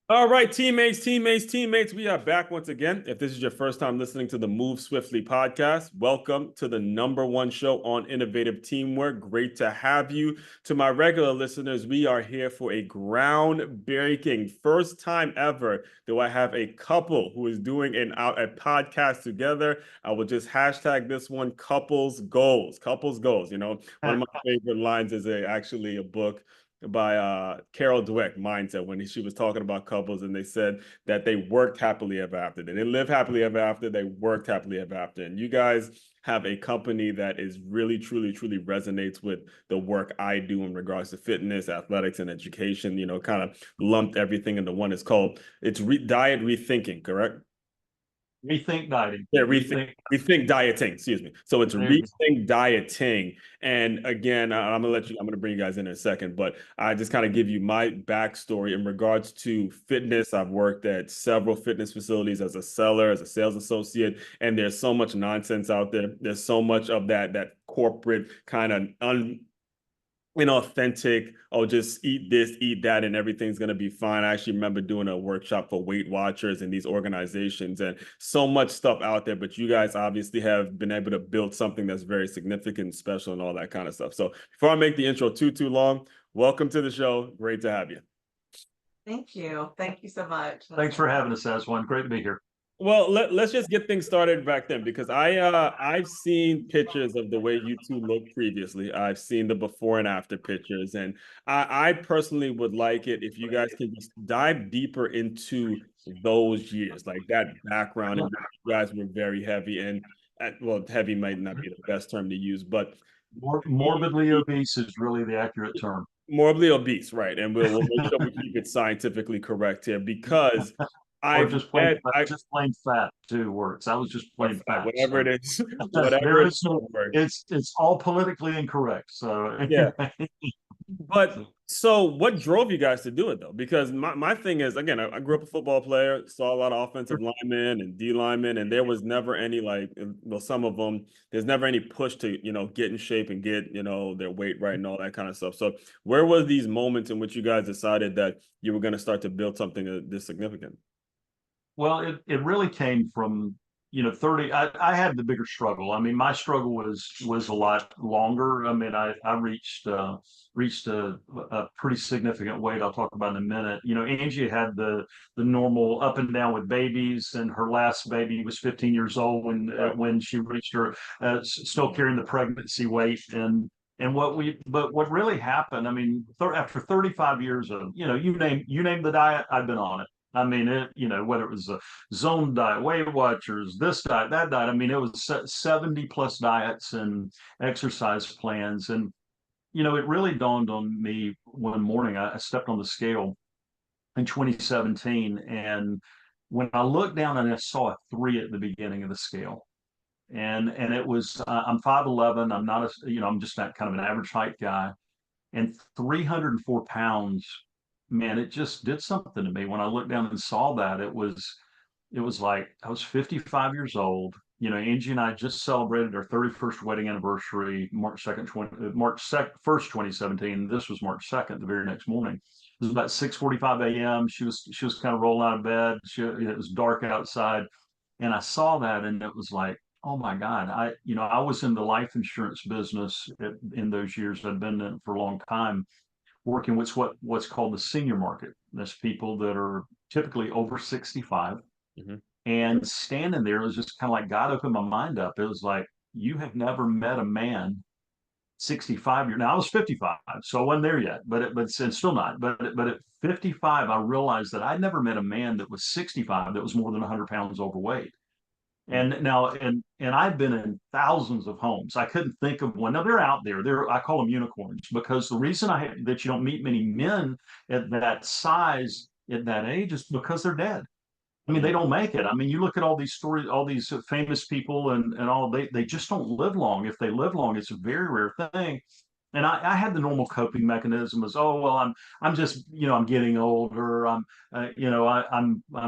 All right, teammates, we are back once again. If this is your first time listening to the Move Swiftly podcast, welcome to the number one show on innovative teamwork. Great to have you. To my regular listeners, we are here for a groundbreaking first time ever do I have a couple who is doing a podcast together. I will just hashtag this one couples goals. Couples goals. You know, one of my favorite lines is actually a book by Carol Dweck, Mindset, when she was talking about couples and they said that they worked happily ever after. They didn't live happily ever after, they worked happily ever after. And you guys have a company that is really, truly, truly resonates with the work I do in regards to fitness, athletics, and education, you know, kind of lumped everything into one. It's Diet Rethinking, correct? Rethink dieting. Yeah, Rethink. rethink dieting. Excuse me. So it's There you go. rethink dieting, and again, I'm gonna let you. I'm gonna bring you guys in a second, but I just kind of give you my backstory in regards to fitness. I've worked at several fitness facilities as a seller, as a sales associate, and there's so much nonsense out there. There's so much of that corporate kind of inauthentic, oh, just eat this, eat that, and everything's going to be fine. I actually remember doing a workshop for Weight Watchers and these organizations, and so much stuff out there. But you guys obviously have been able to build something that's very significant, special, and all that kind of stuff. So before I make the intro too long, welcome to the show. Great to have you. Thank you. Thank you so much. Thanks for having us, Aswan. Great to be here. Well, let's just get things started back then because I've seen pictures of the way you two looked previously. I've seen the before and after pictures, and I personally would like it if you guys can just dive deeper into those years, like that background, and you guys were very heavy and well, heavy might not be the best term to use, but Morbidly obese is really the accurate term. morbidly obese, right? And we'll make sure we keep it scientifically correct here because Or I've just plain read, fat, just plain fat too works. I was just or plain fat, fat. whatever So it is, whatever there it is no, works. it's all politically incorrect. So Yeah. anyway. But so what drove you guys to do it though? Because my thing is, again, I grew up a football player, saw a lot of offensive linemen and D linemen, and there was never any like, well, some of them, there's never any push to, you know, get in shape and get, you know, their weight right and all that kind of stuff. So where was these moments in which you guys decided that you were going to start to build something this significant? Well, it really came from, 30. I had the bigger struggle. I mean, my struggle was a lot longer. I mean, I reached a pretty significant weight. I'll talk about in a minute. Angie had the normal up and down with babies, and her last baby was 15 years old Right. when she reached her still carrying the pregnancy weight. But what really happened, I mean, after 35 years of, you name the diet, I've been on it. I mean, whether it was a zone diet, Weight Watchers, this diet, that diet. I mean, it was 70 plus diets and exercise plans. And, it really dawned on me one morning. I stepped on the scale in 2017. And when I looked down and I saw a three at the beginning of the scale, and it was, I'm 5'11. I'm not I'm just that kind of an average height guy. And 304 pounds, man, it just did something to me. When I looked down and saw that, it was like I was 55 years old. Angie and I just celebrated our 31st wedding anniversary, March 2nd, 1st, 2017. This was March 2nd, the very next morning. It was about 6:45 a.m. She was kind of rolling out of bed. It was dark outside, and I saw that, and it was like, oh my God. I was in the life insurance business in those years. I'd been in it for a long time, working with what's called the senior market. That's people that are typically over 65. Mhm. And standing there, it was just kind of like God opened my mind up. It was like, you have never met a man 65 years. Now I was 55, so I wasn't there yet, but it's still not. But at 55, I realized that I'd never met a man that was 65 that was more than 100 pounds overweight. And now, and I've been in thousands of homes. I couldn't think of one. Now they're out there. I call them unicorns, because the reason that you don't meet many men at that size at that age is because they're dead. I mean, they don't make it. I mean, you look at all these stories, all these famous people, and all, they just don't live long. If they live long, it's a very rare thing. And I had the normal coping mechanism as, oh well, I'm just, I'm getting older. I'm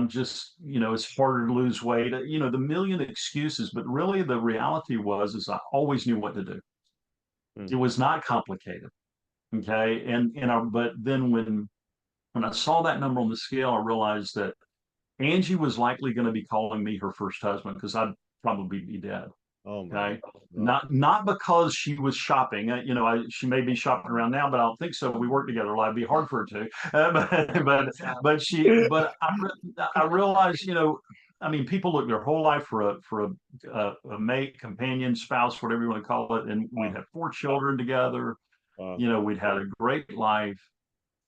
just, it's harder to lose weight. The million excuses, but really the reality is I always knew what to do. It Mm. was not complicated. Okay, but then When I saw that number on the scale, I realized that Angie was likely going to be calling me her first husband because I'd probably be dead. Oh my Okay. God. Not because she was shopping. She may be shopping around now, but I don't think so. We work together a lot. It'd be hard for her to. I realized, I mean, people look their whole life for a mate, companion, spouse, whatever you want to call it, and we had 4 children together. Wow. We'd had a great life,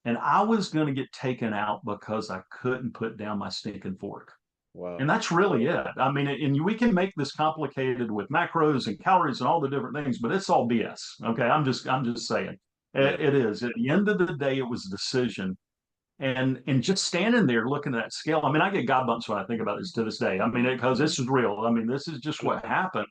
and I was going to get taken out because I couldn't put down my stinking fork. Wow. And that's really it. I mean, and we can make this complicated with macros and calories and all the different things, but it's all BS. Okay, I'm just saying, Yeah. it is. At the end of the day, it was a decision, and just standing there looking at that scale. I mean, I get God bumps when I think about this to this day. I mean, because this is real. I mean, this is just what happened.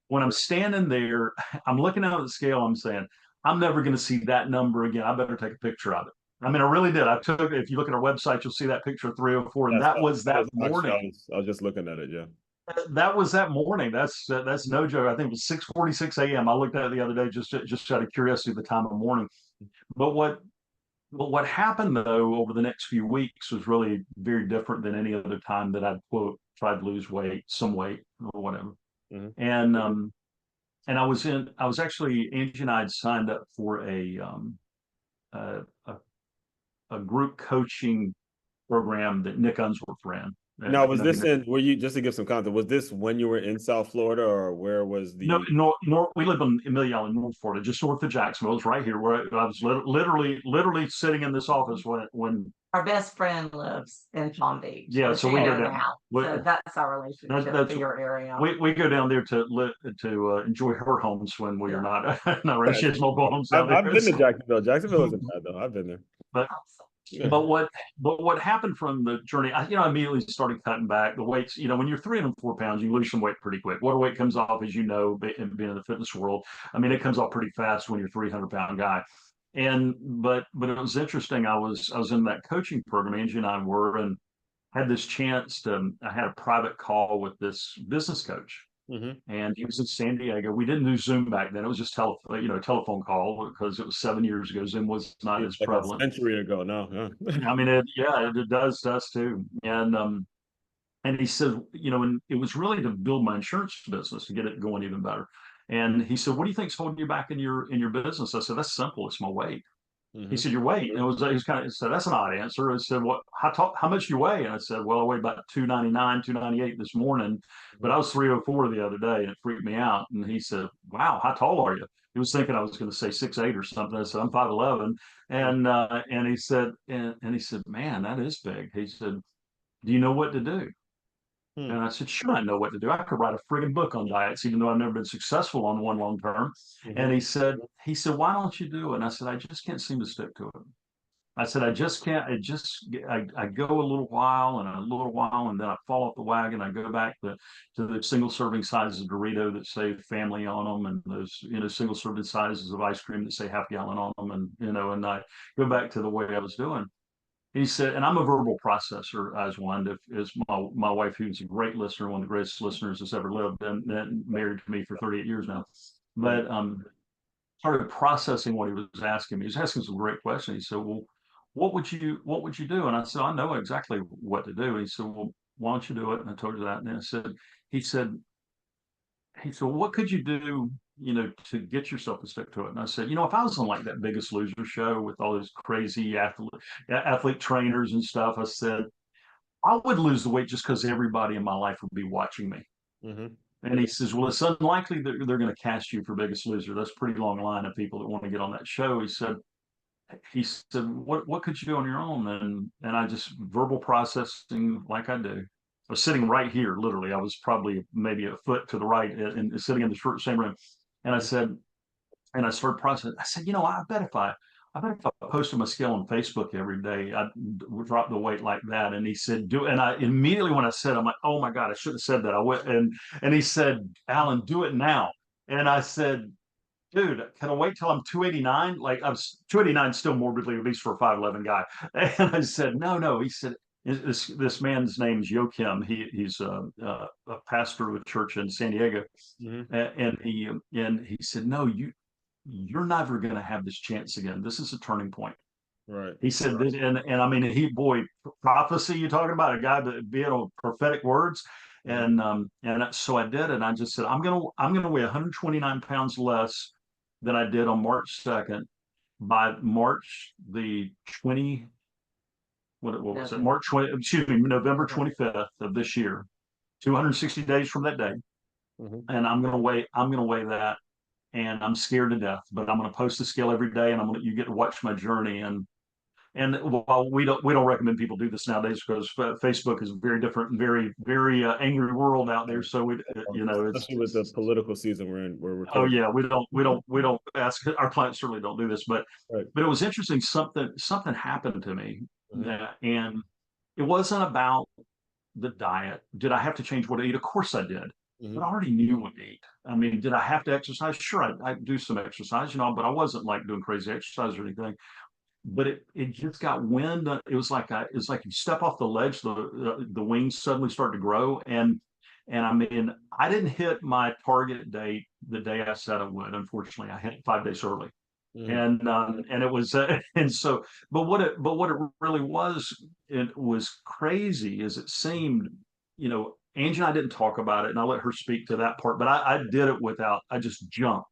When I'm standing there, I'm looking out at the scale. I'm saying, I'm never going to see that number again. I better take a picture of it. I mean, I really did. I took, if you look at our website, you'll see that picture of 304, and Yes, that was that actually, morning. I was just looking at it. Yeah. That was that morning. That's no joke. I think it was 6:46 a.m. I looked at it the other day just out of curiosity the time of morning. But what happened though over the next few weeks was really very different than any other time that I'd quote tried to lose weight, some weight or whatever. Mhm. And I was actually Angie and I had signed up for a, a a group coaching program that Nick Unsworth ran. Now, was this Nick, were you, just to give some context, was this when you were in South Florida, or where was no, the? we live in Amelia Island, North Florida, just north of Jacksonville. It's right here where I was literally sitting in this office when Our best friend lives in Palm Beach. Yeah, Lives so we go there down. now. So that's our relationship that's- to your area. we go down there to enjoy her homes when we are not not around. She has mobile homes down I've there. been to Jacksonville. Jacksonville isn't bad though. I've been there. But Yeah. what happened from the journey, I immediately started cutting back the weights. When you're 304 pounds, you lose some weight pretty quick. Water weight comes off, as you know, being in the fitness world. I mean, it comes off pretty fast when you're a 300-pound guy. But it was interesting. I was in that coaching program, Angie and I were, and had this chance I had a private call with this business coach. Mhm. And he was in San Diego. We didn't do Zoom back then. It was just telephone call because it was 7 years ago. Zoom was not It's as like a prevalent. century ago now. Yeah. I mean, it does to us too. And he said, and it was really to build my insurance business to get it going even better. And he said, "What do you think's holding you back in your business?" I said, "That's simple. It's my weight." He Mhm. said, "Your weight?" And he was kind of said, "That's an odd answer." I said, "What? How much do you weigh?" And I said, "Well, I weigh about 299, 298 this morning, but I was 304 the other day, and it freaked me out." And he said, "Wow, how tall are you?" He was thinking I was going to say 6'8" or something. I said, "I'm 5'11". And he said, "Man, that is big." He said, "Do you know what to do?" Hmm. And I said, "Sure, I know what to do. I could write a friggin' book on diets, even though I've never been successful on one long term." And Mhm. he said, "Why don't you do it?" And I said, "I just can't seem to stick to it." I said, "I just can't. I go a little while and a little while, and then I fall off the wagon. I go back to the single serving sizes of Dorito that say family on them, and those single serving sizes of ice cream that say half gallon on them, and I go back to the way I was doing." He said, and I'm a verbal processor as one. Is my wife, who's a great listener, one of the greatest listeners that's ever lived, and married to me for 38 years now. Right. But started processing what he was asking me. He was asking some great questions. He said, "Well, what would you do?" And I said, "I know exactly what to do." And he said, "Well, why don't you do it?" And I told you that. And then he said, well, "What could you do, to get yourself to stick to it?" And I said, "If I was on like that Biggest Loser show with all those crazy athlete trainers and stuff," I said, "I would lose the weight just because everybody in my life would be watching me." Mhm. And he says, "Well, it's unlikely that they're going to cast you for Biggest Loser. That's a pretty long line of people that want to get on that show." He said, "What could you do on your own?" And I just verbal processing like I do. I was sitting right here, literally. I was probably maybe a foot to the right and sitting in the same room. And I said, and I started processing. I said, I bet if I posted my scale on Facebook every day, I'd drop the weight like that. And he said, "Do it." And I immediately, when I said, I'm like, "Oh my God, I should have said that." I went and he said, "Alan, do it now." And I said, "Dude, can I wait till I'm 289?" Like, I was 289, still morbidly obese for a 5'11" guy. And I said, "No, no." He said, this man's name is Joachim. He's a pastor of a church in San Diego. Mhm. And he said, "No, you're never going to have this chance again. This is a turning point." Right. He said, and I mean, prophecy, you're talking about a guy that being on prophetic words. And so I did it. And I just said, I'm gonna weigh 129 pounds less than I did on March 2nd by March the 20, what was it? March 20, excuse me, November 25th of this year, 260 days from that day. And I'm gonna weigh that. And I'm scared to death, but I'm gonna post the scale every day, and you get to watch my journey. And while we don't recommend people do this nowadays, because Facebook is a very different and very angry world out there. So especially with the political season we're in, where we're oh yeah, we don't ask our clients, certainly don't do this, but it was interesting. Something happened to me, and it wasn't about the diet. Did I have to change what I eat? Of course I did. But I already knew what to eat. I mean, did I have to exercise? Sure, I do some exercise, but I wasn't like doing crazy exercise or anything. But it just got wind. It was like you step off the ledge, the wings suddenly start to grow, and I mean, I didn't hit my target date the day I said I would. Unfortunately, I hit it 5 days early, and it was and so. But what it really was, it was crazy as it seemed. Angie and I didn't talk about it, and I'll let her speak to that part. But I did it without. I just jumped.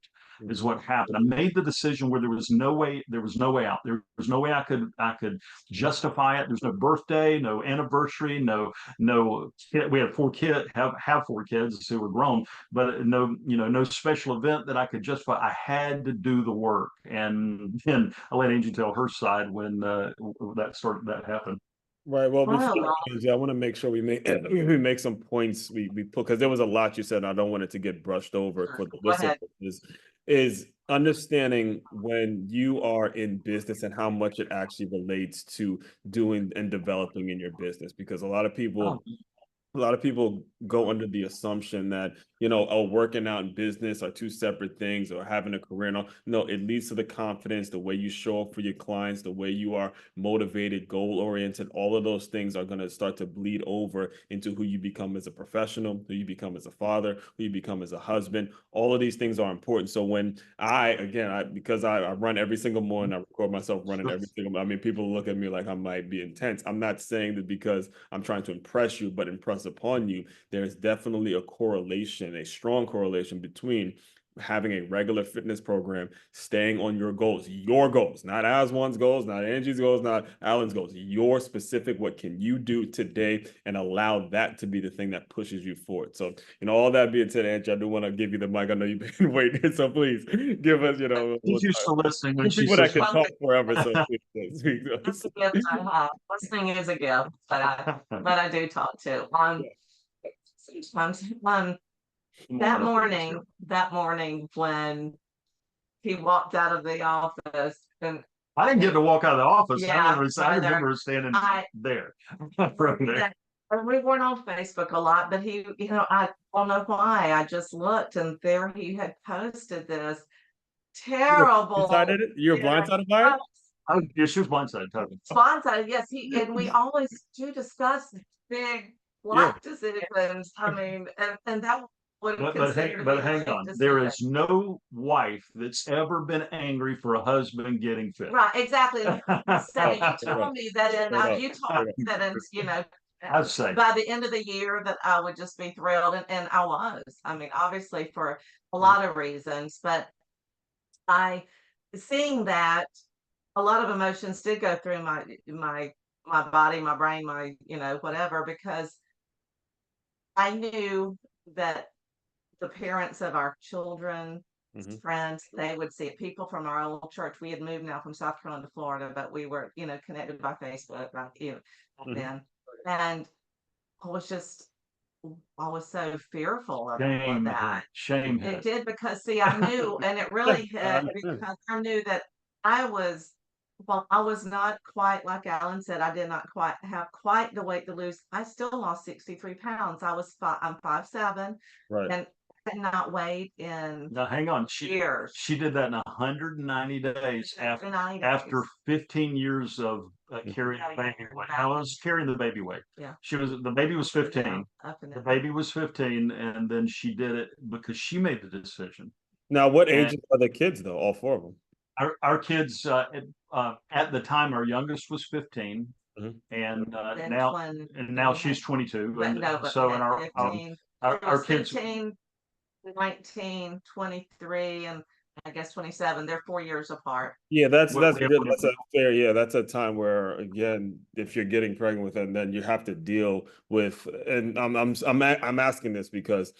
Is what happened. I made the decision where there was no way out. There was no way I could justify it. There's no birthday, no anniversary, no kid. We have 4 kids, have 4 kids who were grown, but no special event that I could justify. I had to do the work, and then I'll let Angie tell her side when that happened. Right. Well, I want to make sure we make some points we put, because there was a lot you said, and I don't want it to get brushed over for the listeners. Is understanding when you are in business and how much it actually relates to doing and developing in your business, because a lot of people go under the assumption that, working out in business are 2 separate things, or having a career. No, it leads to the confidence, the way you show up for your clients, the way you are motivated, goal oriented. All of those things are going to start to bleed over into who you become as a professional, who you become as a father, who you become as a husband. All of these things are important. So when because I run every single morning, I record myself running every single. I mean, people look at me like I might be intense. I'm not saying that because I'm trying to impress you, but impress upon you. There's definitely a strong correlation between having a regular fitness program, staying on your goals, not Aswan's goals, not Angie's goals, not Alan's goals, your specific, what can you do today, and allow that to be the thing that pushes you forward. So, all that being said, Angie, I do want to give you the mic. I know you've been waiting, so please give us, She's used to listening when she people that can talk forever. So please, That's a gift I have. Listening is a gift, but I do talk too. Sometimes that morning when he walked out of the office, and I didn't get to walk out of the office. Yeah, I remember standing there. And we weren't on Facebook a lot, but he, I don't know why. I just looked, and there he had posted this terrible. Blindsided it? You were blindsided by it? Oh, yeah, she was blindsided. Totally. Blindsided, yes. And we always do discuss big life decisions. I mean, and that would but hang on. There is no wife that's ever been angry for a husband getting fit. Right, exactly. So you told me that, I'd say by the end of the year that I would just be thrilled, and I was. I mean, obviously for a lot of reasons, but seeing that, a lot of emotions did go through my body, my brain, my whatever, because I knew that the parents of our children, friends, they would see it. People from our old church. We had moved now from South Carolina to Florida, but we were connected by Facebook then, and I was so fearful of that. Shame. It did, because I knew, and it really hit, because I knew that I was not quite, like Alan said, I did not quite have the weight to lose. I still lost 63 pounds. I'm 5'7", right, and I had not weighed in now hang on. years. She did that in 190 days after 15 years of carrying the baby weight. I was carrying the baby weight. Yeah. The baby was 15. The baby was 15, and then she did it because she made the decision. Now, what ages are the kids though? All 4 of them? our kids at the time, our youngest was 15, Mhm. and Then now she's 22, but and no, but so we and had 15. It our was kids. 15, 19, 23, and I guess 27. They're 4 years apart. Yeah, that's we, that's we, good. That's a fair. Yeah, that's a time where again, if you're getting pregnant with them, then you have to deal with. And I'm asking this because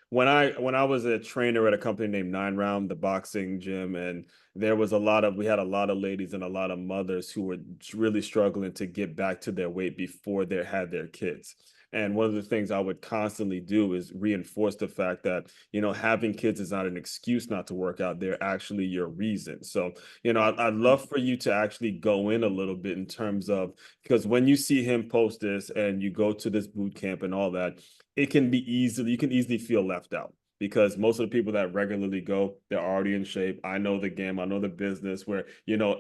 when I was a trainer at a company named Nine Round, the boxing gym, and we had a lot of ladies and a lot of mothers who were really struggling to get back to their weight before they had their kids. And one of the things I would constantly do is reinforce the fact that, having kids is not an excuse not to work out. They're actually your reason. So, I'd love for you to actually go in a little bit in terms of, because when you see him post this and you go to this boot camp and all that, you can easily feel left out because most of the people that regularly go, they're already in shape. I know the game, I know the business where,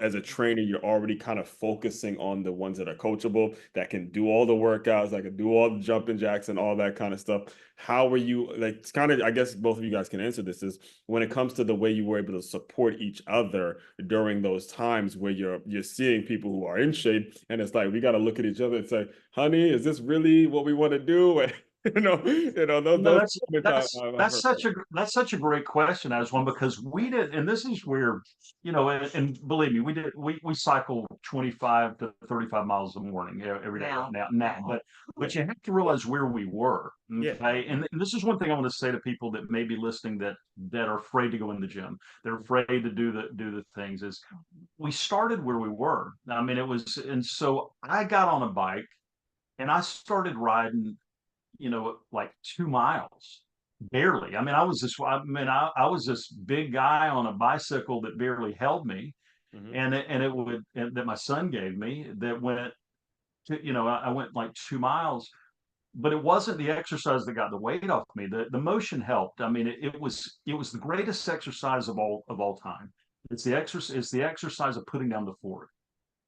as a trainer, you're already kind of focusing on the ones that are coachable, that can do all the workouts, that can do all the jumping jacks and all that kind of stuff. How were you, like, it's kind of, I guess both of you guys can answer this, is when it comes to the way you were able to support each other during those times where you're seeing people who are in shape and it's like, we got to look at each other and say, honey, is this really what we want to do? No, Those moments I've that's heard. such a great question, as one, because we did, and this is where, and believe me, we cycle 25 to 35 miles a morning every day now, but you have to realize where we were. Yeah. Okay, and this is one thing I want to say to people that may be listening that are afraid to go in the gym. They're afraid to do the things. Is we started where we were. I mean, and so I got on a bike and I started riding, like 2 miles, barely. I mean, I was this big guy on a bicycle that barely held me, Hmm. and that my son gave me that went I went like 2 miles, but it wasn't the exercise that got the weight off me. The motion helped. I mean, it was the greatest exercise of all time. It's the exercise of putting down the fork.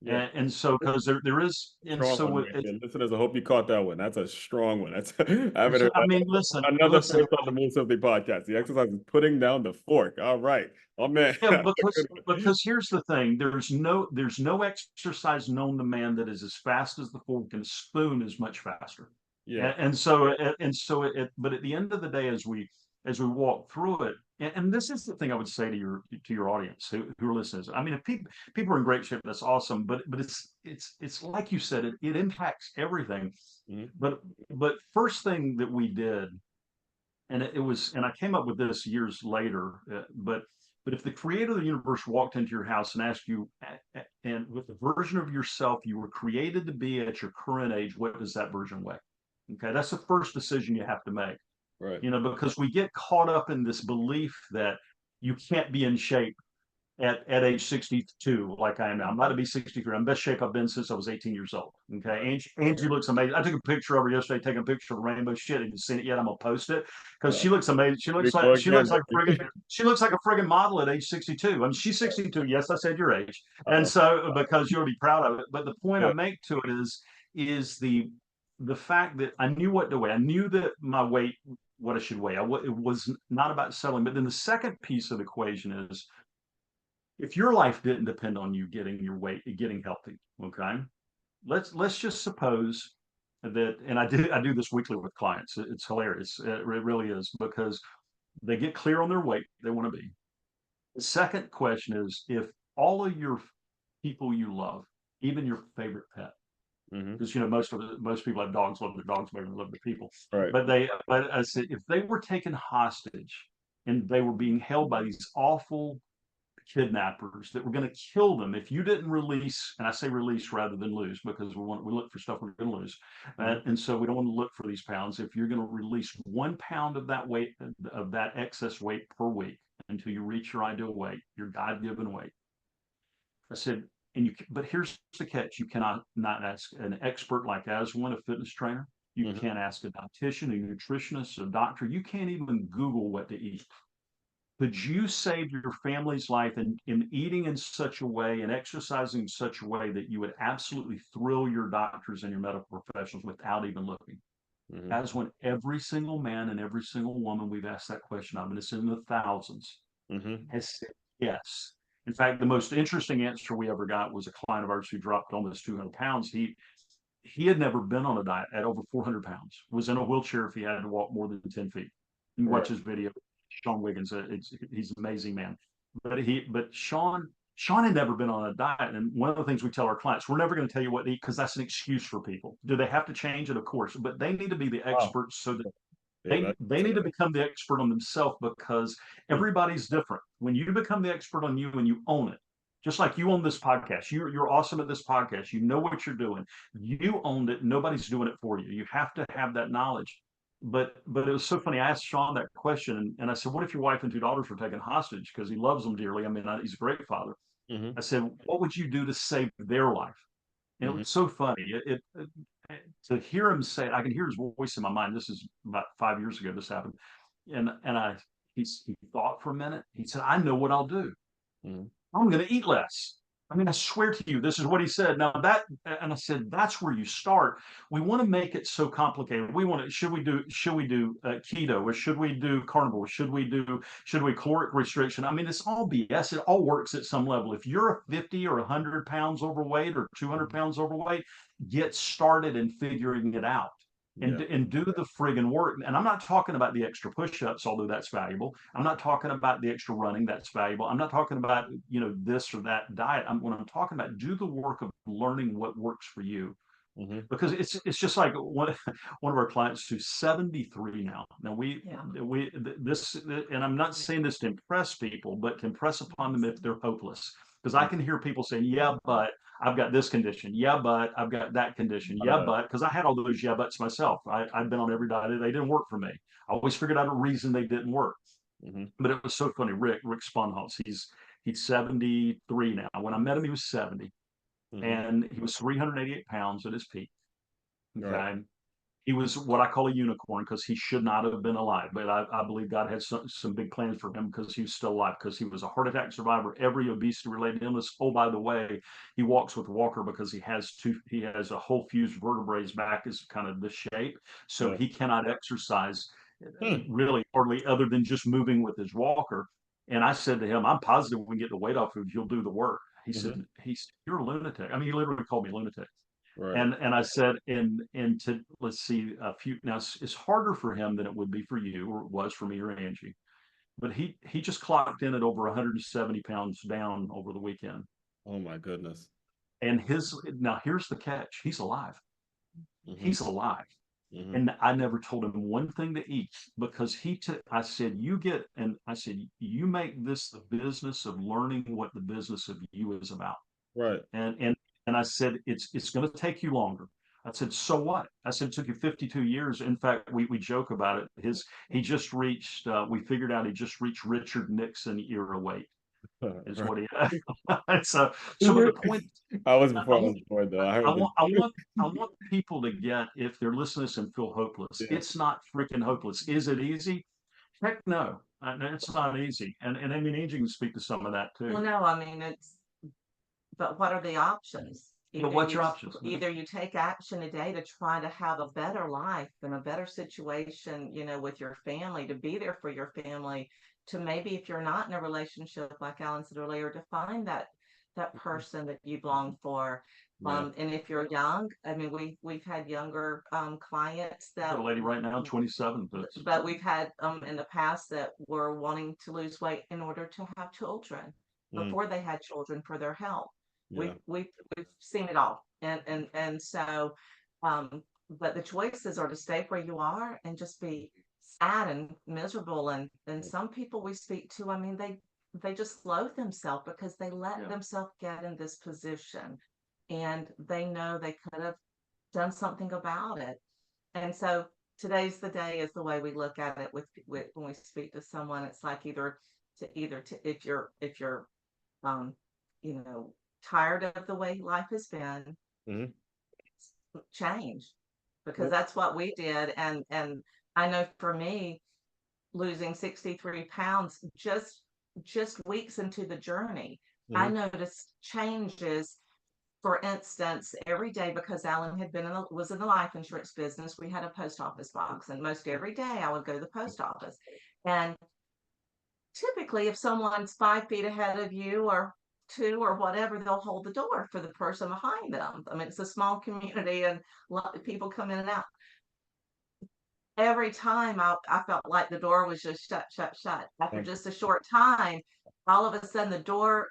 Yeah. And so, because there is, and Strong one so right there. Listeners, I hope you caught that one. That's a strong one. That's I haven't so heard I that. mean, listen, Another first on the Move Simply podcast. The exercise is putting down the fork. All right. Oh man. Yeah, That's a because good one. because here's the thing: there's no exercise known to man that is as fast as the fork, and a spoon is much faster. Yeah. But at the end of the day, as we walk through it, and this is the thing I would say to your audience who are listeners. I mean, if people are in great shape, that's awesome. But it's like you said, it impacts everything. Mhm. But first thing that we did, and I came up with this years later, but if the creator of the universe walked into your house and asked you, and with the version of yourself you were created to be at your current age, what does that version weigh? Okay, that's the first decision you have to make. Right. Because we get caught up in this belief that you can't be in shape at age 62, like I am now. I'm about to be 63. I'm in best shape I've been since I was 18 years old. Okay. Angie looks amazing. I took a picture of her yesterday, taking a picture of rainbow shit. If you've seen it yet, I'm gonna post it because Uh, she looks amazing. She we looks go like she again, looks like baby. she looks like a friggin' model at age 62. I mean, she's 62. Yes, I said your age. And Uh, so because you'll be proud of it. But the point I yeah. make to it is the fact that I knew what to weigh. I knew that my weight, what I should weigh. It was not about selling. But then the second piece of the equation is, if your life didn't depend on you getting your weight, getting healthy, okay? Let's just suppose that, and I do this weekly with clients. It's hilarious. It really is, because they get clear on their weight they want to be. The second question is, if all of your people you love, even your favorite pet, Hmm. because most people have dogs, love their dogs better than love their people. Right. But I said, if they were taken hostage and they were being held by these awful kidnappers that were going to kill them if you didn't release, and I say release rather than lose, because we look for stuff we're going to lose, Hmm. and so we don't want to look for these pounds. If you're going to release 1 pound of that weight, of that excess weight per week, until you reach your ideal weight, your God-given weight, I said, but here's the catch: you cannot not ask an expert like Aswin, a fitness trainer. You Hmm. can't ask a dietitian, a nutritionist, a doctor. You can't even Google what to eat. Could you save your family's life in eating in such a way and exercising in such a way that you would absolutely thrill your doctors and your medical professionals without even looking? Hmm. As when every single man and every single woman we've asked that question of, and it's in the thousands, Hmm. has said yes. In fact, the most interesting answer we ever got was a client of ours who dropped almost 200 pounds. He had never been on a diet at over 400 pounds, was in a wheelchair if he had to walk more than 10 feet. You watch his video, Sean Wiggins, he's an amazing man. But Sean had never been on a diet. And one of the things we tell our clients, we're never going to tell you what to eat because that's an excuse for people. Do they have to change it? Of course, but they need to be the experts so that they need to become the expert on themselves, because everybody's different. When you become the expert on you and you own it, just like you own this podcast, you're awesome at this podcast. You know what you're doing. You owned it. Nobody's doing it for you. You have to have that knowledge. But it was so funny. I asked Sean that question, and I said, "What if your wife and two daughters were taken hostage?" Because he loves them dearly. I mean, he's a great father. I said, "What would you do to save their life?" And it was so funny. To hear him say it, I can hear his voice in my mind. This is about 5 years ago. This happened, and he thought for a minute. He said, "I know what I'll do. I'm going to eat less." I mean, I swear to you, this is what he said. Now and I said, that's where you start. We want to make it so complicated. We want to, should we do keto, or should we do carnivore? Should we caloric restriction? I mean, it's all BS. It all works at some level. If you're 50 or 100 pounds overweight or 200 pounds overweight, get started in figuring it out. And do the friggin' work. And I'm not talking about the extra push-ups, although that's valuable. I'm not talking about the extra running, that's valuable. I'm not talking about, this or that diet. When I'm talking about, do the work of learning what works for you. Because it's just like one of our clients who's 73 now. Now and I'm not saying this to impress people, but to impress upon them if they're hopeless. Because I can hear people saying, "Yeah, but I've got this condition. Yeah, but I've got that condition. Yeah, but," because I had all those yeah buts myself. I've been on every diet. They didn't work for me. I always figured out a reason they didn't work. But it was so funny. Rick Sponholz, he's 73 now. When I met him, he was 70. And he was 388 pounds at his peak. Okay. He was what I call a unicorn, because he should not have been alive. But I believe God had some big plans for him, because he was still alive, because he was a heart attack survivor, every obesity related illness. Oh, by the way, he walks with a walker because he has a whole fused vertebrae. His back is kind of this shape. So he cannot exercise really hardly, other than just moving with his walker. And I said to him, "I'm positive we can get the weight off if you'll do the work." He said, "You're a lunatic." I mean, he literally called me a lunatic. And I said, and to let's see, now it's harder for him than it would be for you, or it was for me or Angie. But he just clocked in at over 170 pounds down over the weekend. Oh my goodness. And now here's the catch. He's alive. He's alive. And I never told him one thing to eat, because I said, you make this the business of learning what the business of you is about. And I said, it's going to take you longer. I said, so what? I said, it took you 52 years. In fact, we joke about it. We figured out he just reached Richard Nixon era weight. Is what he had. So the point. I was born though. I want people to get, if they're listening to this and feel hopeless, it's not freaking hopeless. Is it easy? Heck no. It's not easy. And I mean, Angie can speak to some of that too. Well, no, I mean, but what are the options? What's your options? Either you take action today to try to have a better life and a better situation, with your family, to be there for your family, to maybe, if you're not in a relationship, like Alan said earlier, to find that person that you long for. And if you're young, I mean, we've had younger clients that. A lady right now, 27. But we've had in the past that were wanting to lose weight in order to have children before they had children, for their health. We've seen it all, and so, but the choices are to stay where you are and just be sad and miserable. And some people we speak to, I mean, they just loathe themselves because they let themselves get in this position, and they know they could have done something about it. And so today's the day is the way we look at it with when we speak to someone. It's like either if you're tired of the way life has been, change, because that's what we did. And I know for me, losing 63 pounds just weeks into the journey, I noticed changes. For instance, every day, because Alan was in the life insurance business, we had a post office box, and most every day I would go to the post office, and typically, if someone's 5 feet ahead of you or two or whatever, they'll hold the door for the person behind them. I mean, it's a small community and a lot of people come in and out. Every time I felt like the door was just shut, shut, shut. After just a short time, all of a sudden the door,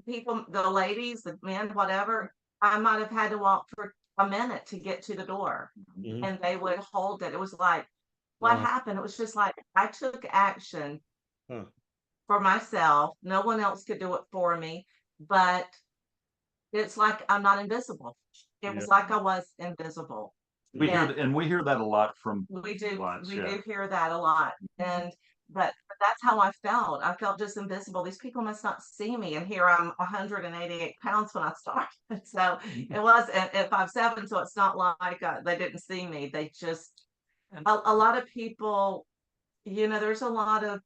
people, the ladies, the men, whatever, I might have had to walk for a minute to get to the door, Mhm. and they would hold it. It was like, what Wow. happened? It was just like I took action Huh. for myself. No one else could do it for me, but it's like I'm not invisible. It Yeah. was like I was invisible. We hear And that, and we hear that a lot from we do clients. we Yeah. do hear that a lot. And but that's how I felt. I felt just invisible. These people must not see me. And here I'm 188 pounds when I started. So it was at 5'7", so it's not like they didn't see me. They just a lot of people, there's a lot of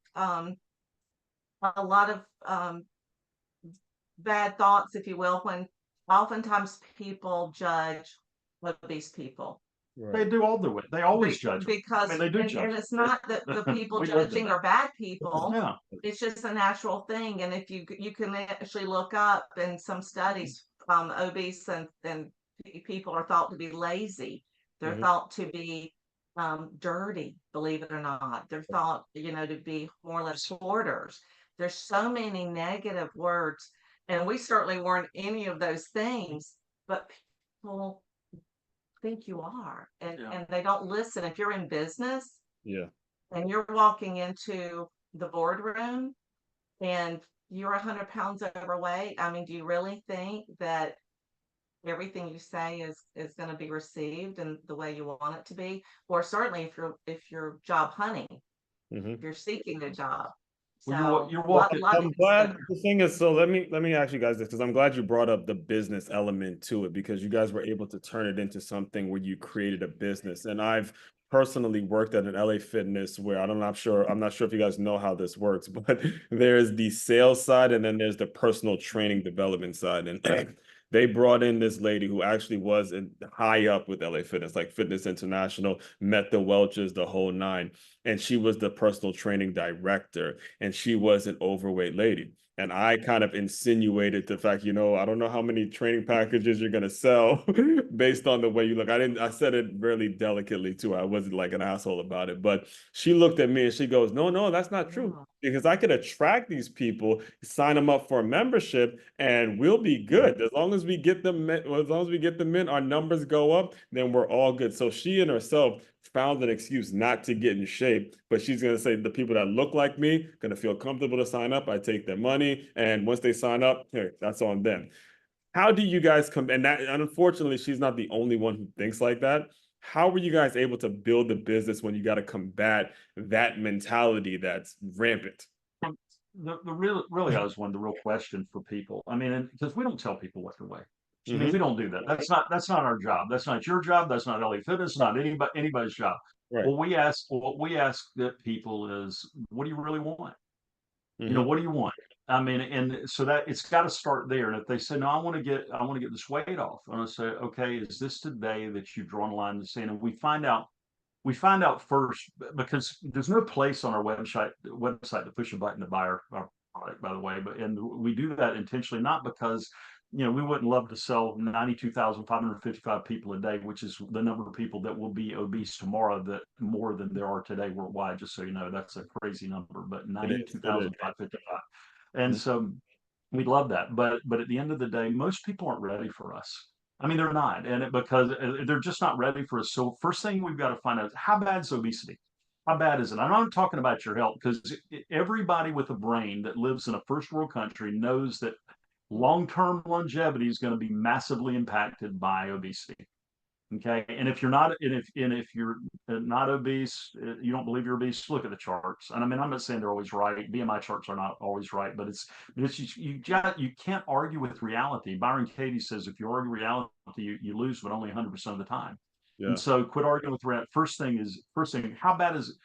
bad thoughts, if you will, when oftentimes people judge obese people. They Right. do all do it. They always judge them. I Because mean, they do and judge it's not that the them. people We lived in judging that. are bad people. Yeah. It's just a natural thing. And if you can actually look up in some studies, obese and people are thought to be lazy. They're Mhm. thought to be dirty, believe it or not. They're thought, to be more or less hoarders. There's so many negative words, and we certainly weren't any of those things, but people think you are, and Yeah. and they don't listen. If you're in business Yeah. and you're walking into the boardroom and you're 100 pounds overweight, I mean, do you really think that everything you say is going to be received in the way you want it to be? Or certainly if you're job hunting, Mhm. if you're seeking a job. Well, So you're a lot, walking. lot to I'm glad consider. the thing is, so let me ask you guys this because I'm glad you brought up the business element to it because you guys were able to turn it into something where you created a business. And I've personally worked at an LA Fitness where I'm not sure if you guys know how this works, but there's the sales side and then there's the personal training development side. And they brought in this lady who actually was high up with LA Fitness, like Fitness International, met the Welches, the whole nine. And she was the personal training director and she was an overweight lady. And I kind of insinuated the fact, I don't know how many training packages you're gonna sell based on the way you look. I said it really delicately too. I wasn't like an asshole about it, but she looked at me and she goes, no, no, that's not true. Yeah. Because I could attract these people, sign them up for a membership, and we'll be good. As long as we get them, as long as we get them in, our numbers go up, then we're all good. So she and herself found an excuse not to get in shape, but she's going to say the people that look like me going to feel comfortable to sign up. I take their money, and once they sign up, hey, that's on them. How do you guys come? And unfortunately, she's not the only one who thinks like that. How were you guys able to build the business when you got to combat that mentality that's rampant? The real, really, I was one the real question for people. I mean, because we don't tell people what to weigh. I mean, we Hmm. don't do that. That's not our job. That's not your job. That's not LA Fitness. Not anybody's job. Right. What we ask that people is, what do you really want? Hmm. What do you want? I mean, and so that it's got to start there. And if they say, no, I want to get this weight off, I'm going to say, okay, is this today that you've drawn a line in the sand? And we find out first because there's no place on our website to push a button to buy our product, by the way. And we do that intentionally, not because we wouldn't love to sell 92,555 people a day, which is the number of people that will be obese tomorrow, that more than there are today worldwide. Just so you know, that's a crazy number, but It is. It is. 92,555. And Mhm. so we love that. But at the end of the day, most people aren't ready for us. I mean, they're not, because they're just not ready for us. So first thing we've got to find out is, how bad is obesity? How bad is it? I'm not talking about your health, because everybody with a brain that lives in a first world country knows that long-term longevity is going to be massively impacted by obesity. Okay, and if you're not obese, you don't believe you're obese, look at the charts. And I mean, I'm not saying they're always right. BMI charts are not always right, but you can't argue with reality. Byron Katie says, if you argue reality, you lose, but only 100% of the time. And Yeah. so quit arguing with reality. First thing, how bad is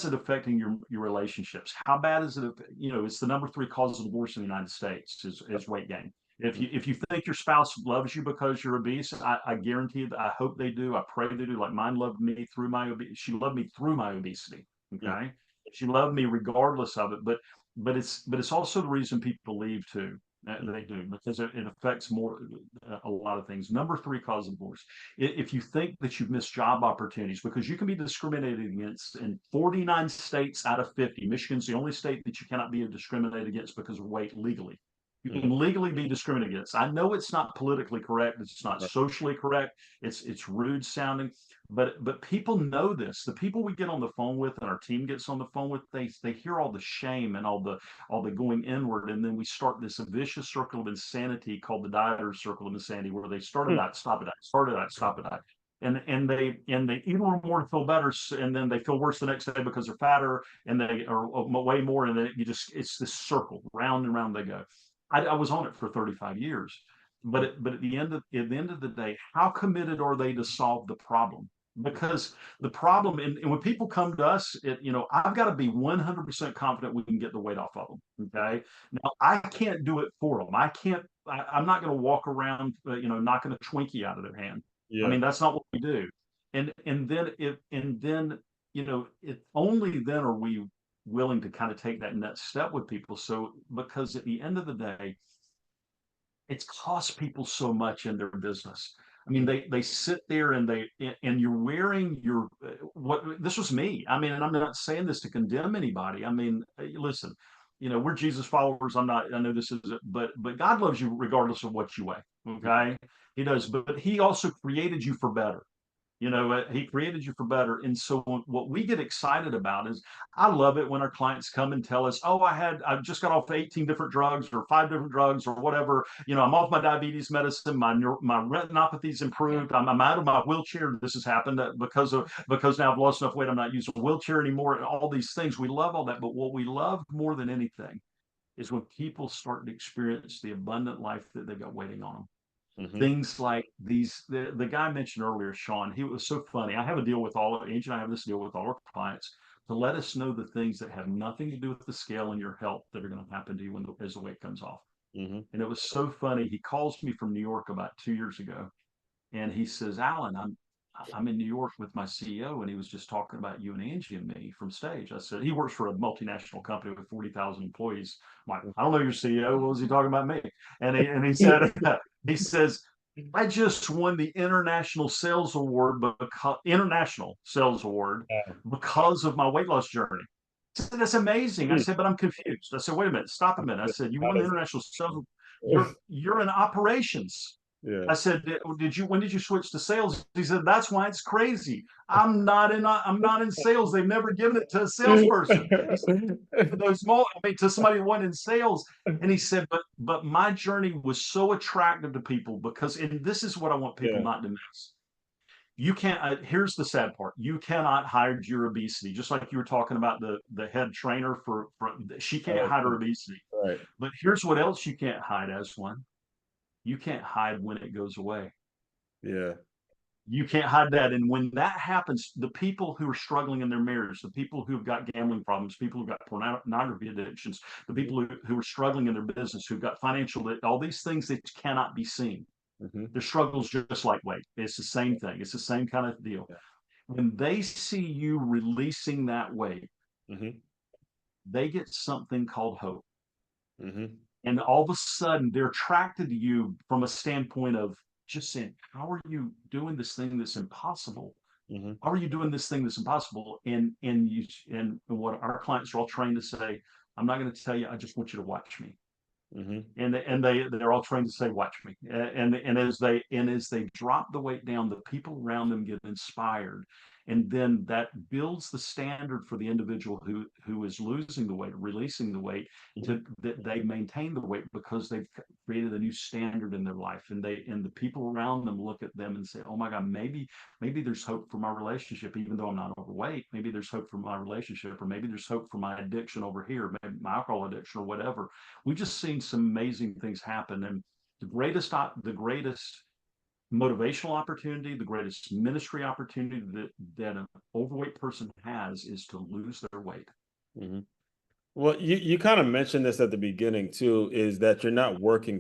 it affecting your relationships? How bad is it? It's the number 3 cause of divorce in the United States is weight gain. If you think your spouse loves you because you're obese, I guarantee you that, I hope they do. I pray they do. Like mine loved me through my obesity. She loved me through my obesity. Mm. Okay. She loved me regardless of it. But it's also the reason people leave too. They do, because it affects more a lot of things. Number three cause of divorce. If you think that you've missed job opportunities, because you can be discriminated against in 49 states out of 50. Michigan's the only state that you cannot be discriminated against because of weight legally. You can legally be discriminated against. I know it's not politically correct. It's not socially correct. It's rude sounding, but people know this. The people we get on the phone with and our team gets on the phone with, they hear all the shame and all the going inward, and then we start this vicious circle of insanity called the dieter's circle of insanity, where they start a diet, stop a diet, start a diet, stop a diet. And they eat a little more to feel better, and then they feel worse the next day because they're fatter, and they are way more, and then it's this circle, round and round they go. I was on it for 35 years, but at the end of the day, how committed are they to solve the problem? Because the problem, and when people come to us, I've got to be 100% confident we can get the weight off of them. Okay. Now I can't do it for them. I'm not going to walk around, knocking a Twinkie out of their hand. I mean, that's not what we do. And then, only then are we willing to kind of take that next step with people. So, because at the end of the day, it's cost people so much in their business. I mean, they sit there and you're wearing what this was me. I mean, and I'm not saying this to condemn anybody. I mean, listen, we're Jesus followers. I know this is, but God loves you regardless of what you weigh. Okay, He does, but He also created you for better. He created you for better. And so what we get excited about is, I love it when our clients come and tell us, oh, I just got off 18 different drugs or 5 different drugs or whatever. I'm off my diabetes medicine. My retinopathy's improved. I'm out of my wheelchair. This has happened because now I've lost enough weight. I'm not using a wheelchair anymore, and all these things. We love all that. But what we love more than anything is when people start to experience the abundant life that they got waiting on them. Things like these, the guy I mentioned earlier, Sean, he was so funny. I have a deal with Angie and I have this deal with all our clients to let us know the things that have nothing to do with the scale and your health that are going to happen to you as the weight comes off. And it was so funny. He calls me from New York about 2 years ago, and he says, Alan, I'm in New York with my CEO, and he was just talking about you and Angie and me from stage. I said, he works for a multinational company with 40,000 employees. I'm like, I don't know your CEO. What was he talking about me? And he said, he says, I just won the international sales award, because of my weight loss journey. I said, that's amazing. I said, but I'm confused. I said, wait a minute, stop a minute. I said, you won the international sales. You're in operations. I said, when did you switch to sales? He said, that's why it's crazy. I'm not in sales. They've never given it to a salesperson. To somebody who went in sales. And he said, but my journey was so attractive to people because, and this is what I want people not to miss. You can't, here's the sad part. You cannot hide your obesity. Just like you were talking about the head trainer she can't hide her obesity. Right. But here's what else you can't hide as one. You can't hide when it goes away. Yeah. You can't hide that. And when that happens, the people who are struggling in their marriage, the people who've got gambling problems, people who've got pornography addictions, the people who are struggling in their business, who've got financial, all these things that cannot be seen. Their struggles just like weight. It's the same thing. It's the same kind of deal. Yeah. When they see you releasing that weight, they get something called hope. And all of a sudden, they're attracted to you from a standpoint of just saying, how are you doing this thing that's impossible? How are you doing this thing that's impossible? And what our clients are all trained to say, I'm not going to tell you, I just want you to watch me. And they're all trained to say, watch me. And as they drop the weight down, the people around them get inspired. And then that builds the standard for the individual who is losing the weight, releasing the weight, that they maintain the weight because they've created a new standard in their life. And the people around them look at them and say, oh my God, maybe there's hope for my relationship, even though I'm not overweight. Maybe there's hope for my relationship, or maybe there's hope for my addiction over here, maybe my alcohol addiction or whatever. We've just seen some amazing things happen. And the greatest motivational opportunity, the greatest ministry opportunity that an overweight person has is to lose their weight. Well, you kind of mentioned this at the beginning too, is that you're not working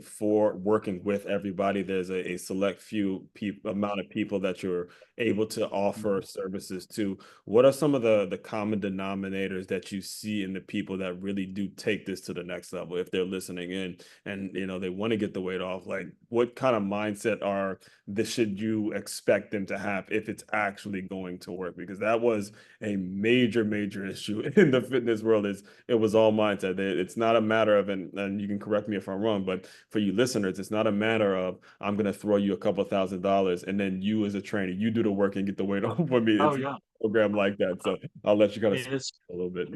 with everybody. There's a select few people amount of people that you're able to offer Mhm. services to. What are some of the common denominators that you see in the people that really do take this to the next level if they're listening in and they want to get the weight off? Like what kind of mindset are this should you expect them to have if it's actually going to work? Because that was a major issue in the fitness world is it was all mindset. It's not a matter of, and you can correct me if I'm wrong, but for you listeners, it's not a matter of I'm going to throw you a couple $1,000 and then you as a trainer, you do the work and get the weight off for me. Oh It's not yeah. a program like that. So I'll let you kind of speak It's a little bit.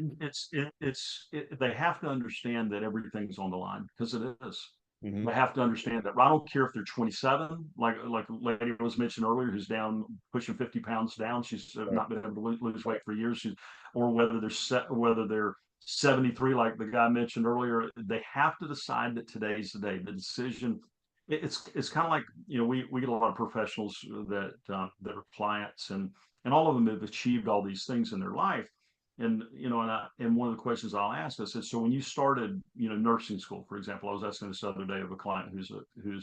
they have to understand that everything's on the line because it is. Hmm. They have to understand that. I don't care if they're 27, like a lady was mentioned earlier, who's down pushing 50 pounds down. She's Right. not been able to lose weight for years. Or whether they're 73, like the guy mentioned earlier. They have to decide that today's the day. The decision. It's kind of like we get a lot of professionals that are clients, and all of them have achieved all these things in their life. And and one of the questions I'll ask, I said, so when you started nursing school, for example, I was asking this other day of a client who's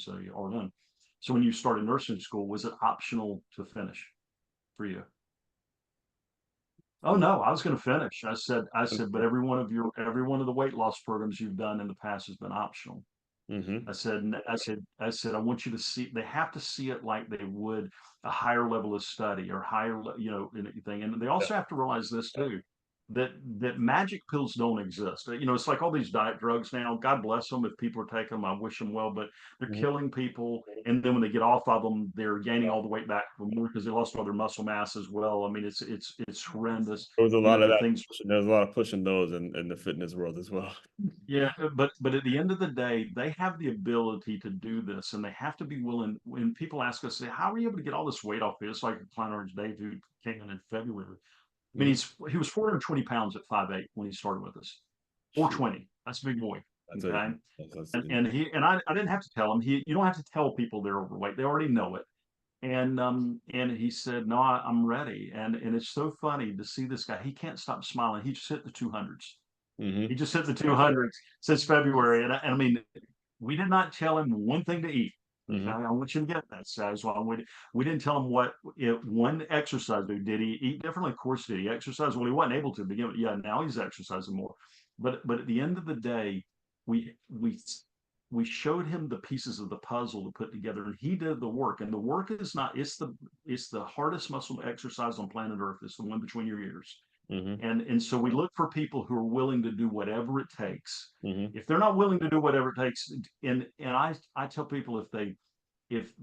a RN. So when you started nursing school, was it optional to finish for you? Oh no, I was going to finish. I said, but every one of the weight loss programs you've done in the past has been optional. Hmm. I want you to see, they have to see it like they would a higher level of study or higher, anything. And they also have to realize this too, that magic pills don't exist. It's like all these diet drugs now. God bless them if people are taking them. I wish them well, but they're Hmm. killing people. And then when they get off of them, they're gaining all the weight back for more because they lost all their muscle mass as well. I mean, it's horrendous. There was a lot of The that. things. There's a lot of pushing those in the fitness world as well. Yeah, but at the end of the day, they have the ability to do this, and they have to be willing. When people ask us, say, "How are you able to get all this weight off?" It's like Planet Orange Dave who came in February. I mean, Hmm. he was 420 pounds at 5'8" when he started with us. Shoot, 420. That's a big boy. that's a Okay, that's and I didn't have to tell him. You don't have to tell people they're overweight. They already know it. And he said, "No, I'm ready." And it's so funny to see this guy. He can't stop smiling. He just hit the 200s. He hmm. just hit the 200s since February. And I mean, we did not tell him one thing to eat. Okay, Hmm. I want you to get that. So as well, we didn't tell him one exercise. Did he eat differently? Of course, did he exercise? Well, he wasn't able to begin with. Yeah, now he's exercising more. But at the end of the day, we we we showed him the pieces of the puzzle to put together, and he did the work. And the work is not. It's the hardest muscle exercise on planet Earth. It's the one between your ears. Hmm. And so we look for people who are willing to do whatever it takes. Hmm. If they're not willing to do whatever it takes, and I tell people, if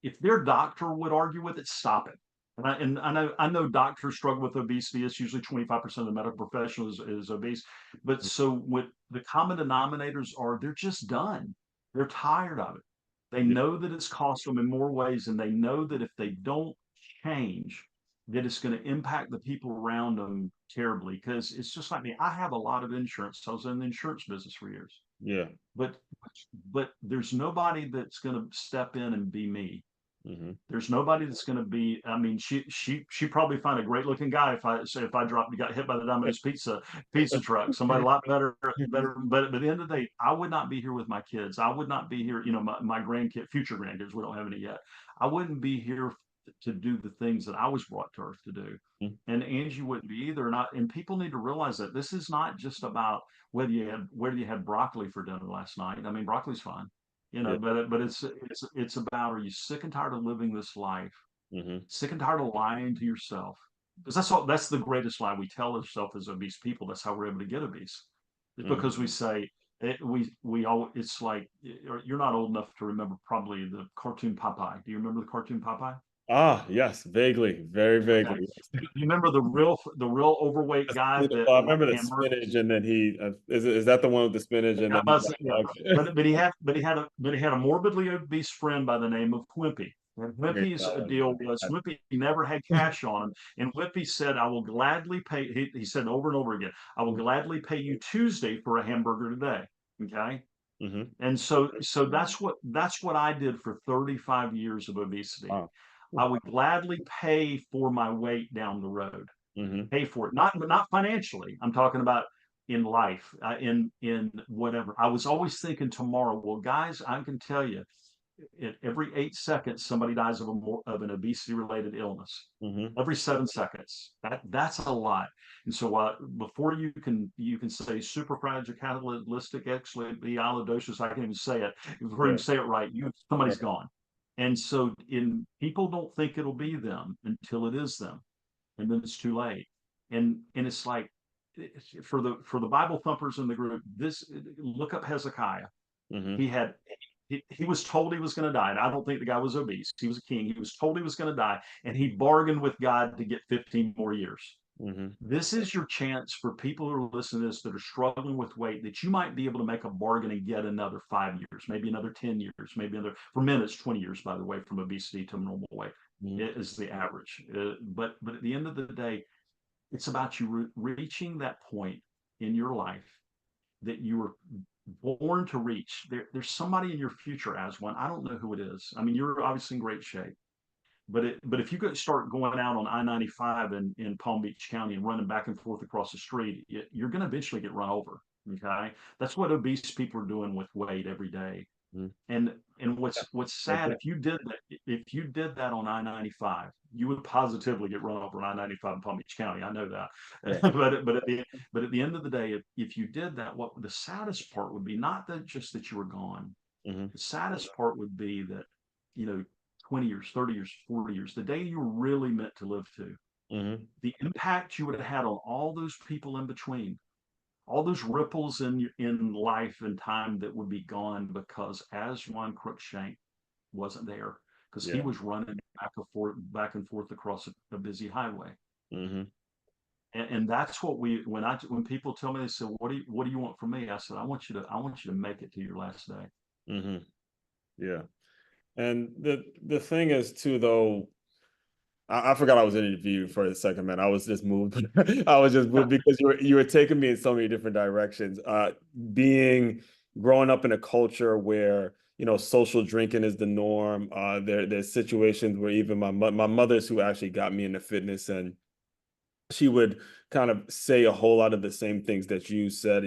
if their doctor would argue with it, stop it. And I know doctors struggle with obesity. It's usually 25% of the medical profession is obese. But so what the common denominators are, they're just done. They're tired of it. They Yeah. know that it's cost them in more ways, and they know that if they don't change, that it's going to impact the people around them terribly. Because it's just like me. I have a lot of insurance. I was in the insurance business for years, Yeah. but but there's nobody that's going to step in and be me. Hmm. There's nobody that's going to be. I mean, she probably find a great looking guy if I got hit by the Domino's pizza truck. Somebody a lot better. But at the end of the day, I would not be here with my kids. I would not be here. My grandkid, future grandkids. We don't have any yet. I wouldn't be here to do the things that I was brought to Earth to do. And Angie wouldn't be either. And people need to realize that this is not just about whether you had broccoli for dinner last night. I mean, broccoli's fine, Yeah. but it's about, are you sick and tired of living this life? Hmm. Sick and tired of lying to yourself? Because that's the greatest lie we tell ourselves as obese people. That's how we're able to get obese. It's Hmm. because we say we all. It's like you're not old enough to remember probably the cartoon Popeye. Do you remember the cartoon Popeye? Ah, yes, vaguely, very Okay. vaguely. You remember the real overweight guy that Well, I liked remember the spinach, hamburgers? and then is that the one with the spinach, and Yeah, then he's yeah. like, okay. But he had a morbidly obese friend by the name of Wimpy. And Great Wimpy's deal talent. was Wimpy never had cash on him, and Wimpy said, "I will gladly pay." He said over and over again, "I will gladly pay you Tuesday for a hamburger today." Okay, Hmm. and so that's what I did for 35 years of obesity. Wow. I would gladly pay for my weight down the road, Hmm. pay for it, not financially. I'm talking about in life, in whatever. I was always thinking tomorrow. Well, guys, I can tell you, every 8 seconds somebody dies of an obesity related illness. Mm-hmm. Every 7 seconds. That's a lot. And so before you can say superfragilocalistic extrapialidocious, I can't even say it. Before you Yeah. can say it right, somebody's Right. gone. And so in people don't think it'll be them until it is them, and then it's too late. And it's like, for the Bible thumpers in the group, look up Hezekiah. Mm-hmm. He had he was told he was going to die. And I don't think the guy was obese. He was a king. He was told he was going to die, and he bargained with God to get 15 more years. Mm-hmm. This is your chance for people who are listening to this that are struggling with weight, that you might be able to make a bargain and get another 5 years, maybe another 10 years, maybe another, for men, it's 20 years, by the way, from obesity to normal weight. Mm-hmm. It is the average. But at the end of the day, it's about you reaching that point in your life that you were born to reach. There's somebody in your future as one. I don't know who it is. I mean, you're obviously in great shape, but if you could start going out on I-95 in Palm Beach County and running back and forth across the street, you're going to eventually get run over. Okay, that's what obese people are doing with weight every day. Mm-hmm. And what's sad, if you did that on I-95, you would positively get run over on I-95 in Palm Beach County. I know that. Yeah. But at the end of the day, if you did that, what the saddest part would be, not that just that you were gone. Mm-hmm. The saddest part would be that, 20 years, 30 years, 40 years, the day you were really meant to live to, Mm-hmm. the impact you would have had on all those people in between, all those ripples in life and time that would be gone because Aswan Cruikshank wasn't there, because he Yeah. was running back and forth across a busy highway. Mm-hmm. And that's what when people tell me, they say, what do you want from me? I said, I want you to make it to your last day. Mm-hmm. Yeah. And the thing is too, though, I forgot I was interviewed for a second, man. I was just moved. I was just moved because you were taking me in so many different directions. Growing up in a culture where social drinking is the norm. There's situations where even my mother's who actually got me into fitness, and she would kind of say a whole lot of the same things that you said.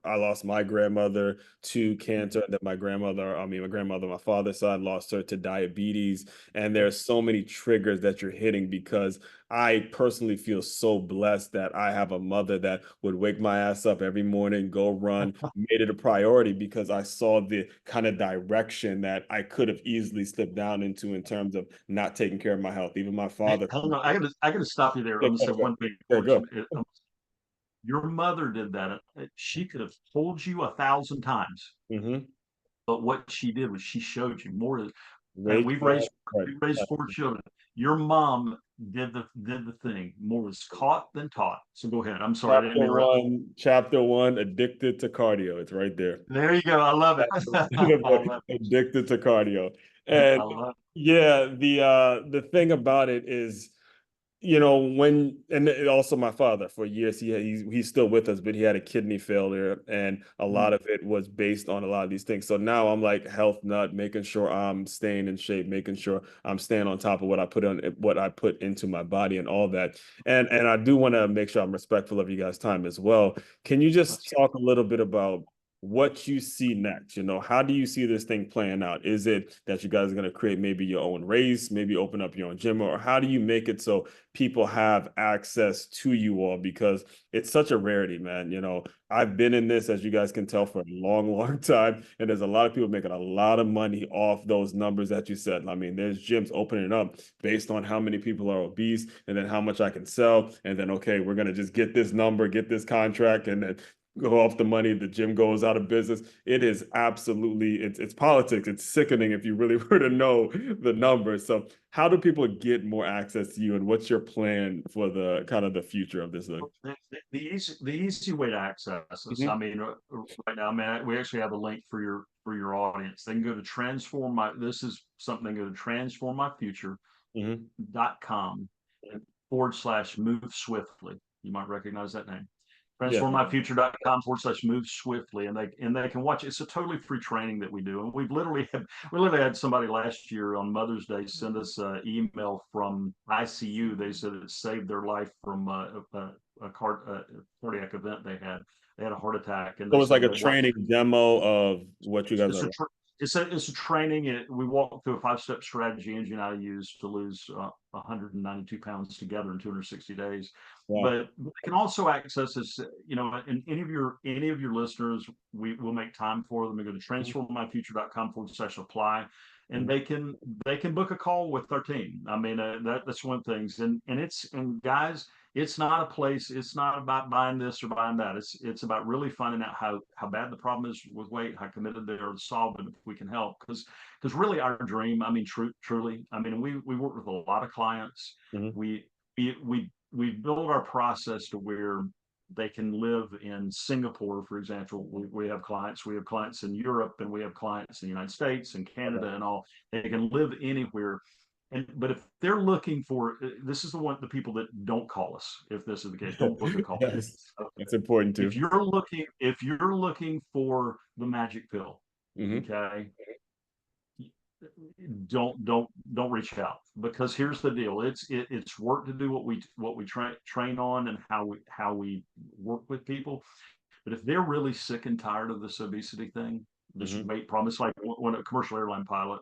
I lost my grandmother to cancer, and then my grandmother, my father's side, lost her to diabetes. And there's so many triggers that you're hitting, because I personally feel so blessed that I have a mother that would wake my ass up every morning, go run, made it a priority, because I saw the kind of direction that I could have easily slipped down into in terms of not taking care of my health. Even my Hey, father. hold on, I gotta stop you there. Yeah, I'm gonna say go. one thing. Yeah, go. Your mother did that. She could have told you 1,000 times, Mm-hmm. but what she did was she showed you more. Wait, We've right. raised 4 children. Your mom did the thing. More was caught than taught. So go ahead. I'm sorry, I didn't interrupt. Chapter one, addicted to cardio. It's right there. There you go. I love it. I love it. Addicted to cardio. I And love it. yeah, the thing about it is, also my father, for years, he's still with us, but he had a kidney failure, and a lot of it was based on a lot of these things. So now I'm like health nut, making sure I'm staying in shape, making sure I'm staying on top of what I put into my body and all that. And I do want to make sure I'm respectful of you guys' time as well. Can you just talk a little bit about what you see next? How do you see this thing playing out? Is it that you guys are going to create maybe your own race, maybe open up your own gym, or how do you make it so people have access to you all? Because it's such a rarity, man. I've been in this, as you guys can tell, for a long, long time, and there's a lot of people making a lot of money off those numbers that you said. I mean, there's gyms opening up based on how many people are obese, and then how much I can sell, and then, okay, we're going to just get this number, get this contract, and then go off the money, the gym goes out of business. It is absolutely, it's politics. It's sickening if you really were to know the numbers. So how do people get more access to you, and what's your plan for the kind of the future of this thing? The easy way to access us. I mean, right now, we actually have a link for your audience. They can go to this is something, they go to transformmyfuture.com /move swiftly. You might recognize that name. Yeah. Transformmyfuture.com /move swiftly, and they can watch. It's a totally free training that we do, and we literally had somebody last year on Mother's Day send us an email from ICU. They said it saved their life from cardiac event they had. They had a heart attack, and So they it's like said a they watched. training demo of what you guys It's are. it's a training. We walk through a 5-step strategy Angie and I use to lose 192 pounds together in 260 days. Wow. But they can also access this, and any of your listeners, we will make time for them. They go to transformmyfuture.com/apply, and they can book a call with our team. I mean, that's one thing. And guys, it's not a place. It's not about buying this or buying that. It's about really finding out how bad the problem is with weight, how committed they are to solve it, if we can help. Because really our dream. I mean, truly. I mean, we work with a lot of clients. Mm-hmm. We build our process to where they can live in Singapore, for example. We have clients. We have clients in Europe, and we have clients in the United States and Canada, and all. They can live anywhere. But if they're looking for, this is the people that don't call us. If this is the case, don't book a call. Yes, that's important too. If you're looking for the magic pill, okay, don't reach out, because here's the deal. It's work to do what we train on, and how we work with people. But if they're really sick and tired of this obesity thing, this weight problem, it's like when a commercial airline pilot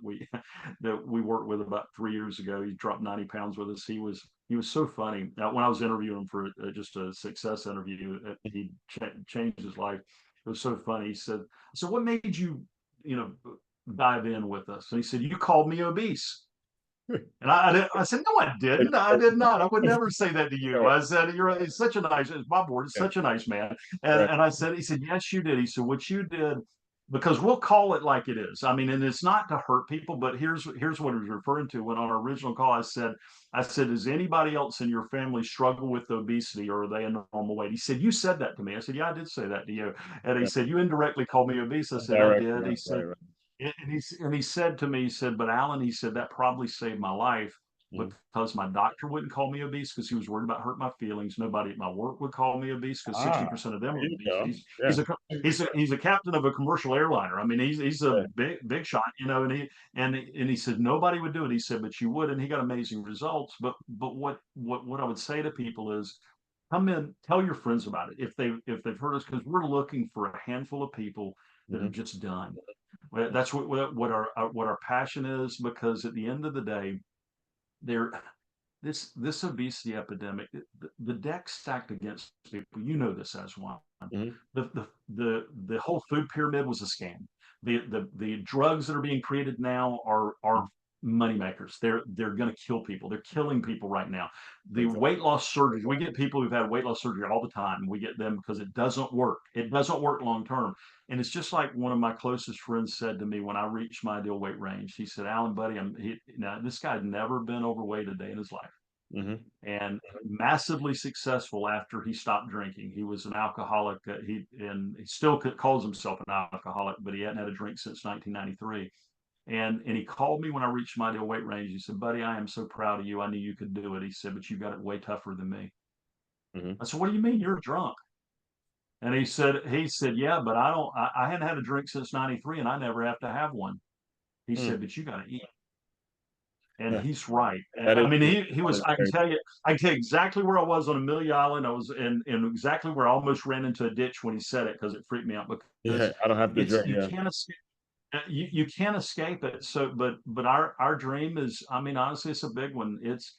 that we worked with about 3 years ago, he dropped 90 pounds with us. He was so funny. Now, when I was interviewing him for just a success interview, he changed his life. It was so funny. He said, "So what made you, dive in with us?" And he said, "You called me obese." And I said, "No, I didn't. I did not. I would never say that to you." I said, "It's such a nice, it's Bob Ward, it's such a nice man." And he said, "Yes, you did." He said, "What you did, because we'll call it like it is. I mean, and it's not to hurt people, but here's what he was referring to. When on our original call, I said, does anybody else in your family struggle with obesity, or are they a normal weight?" He said, "You said that to me." I said, "Yeah, I did say that to you." And he said, "You indirectly called me obese." I said, "I did." He said, and he said to me, he said, "But Alan," he said, "that probably saved my life, because my doctor wouldn't call me obese because he was worried about hurting my feelings. Nobody at my work would call me obese because 60% of them are obese." He's a captain of a commercial airliner. I mean, he's a big shot, and he said nobody would do it. He said, "But you would," and he got amazing results. But what I would say to people is, come in, tell your friends about it if they've heard us, because we're looking for a handful of people that are just done. That's what our passion is, because at the end of the day, there this obesity epidemic, the deck stacked against people. You know this as one. The whole food pyramid was a scam. The drugs that are being created now are money makers. They're going to kill people. They're killing people right now. The weight loss surgery, we get people who've had weight loss surgery all the time. We get them because it doesn't work. It doesn't work long term. And it's just like one of my closest friends said to me when I reached my ideal weight range. He said, "Alan, buddy, now this guy had never been overweight a day in his life." And massively successful after he stopped drinking. He was an alcoholic. He still calls himself an alcoholic, but he hadn't had a drink since 1993. And he called me when I reached my ideal weight range. He said, "Buddy, I am so proud of you. I knew you could do it." He said, "But you got it way tougher than me." I said, "What do you mean? You're drunk?" And he said, "Yeah, but I hadn't had a drink since 93, and I never have to have one." He said, "But you got to eat." And he's right. And I mean, he was, I can tell you exactly where I was on Amelia Island. I was in exactly where I almost ran into a ditch when he said it, because it freaked me out, because I don't have to drink. you can't escape. You can't escape it. So, but our dream is, I mean, honestly, it's a big one. It's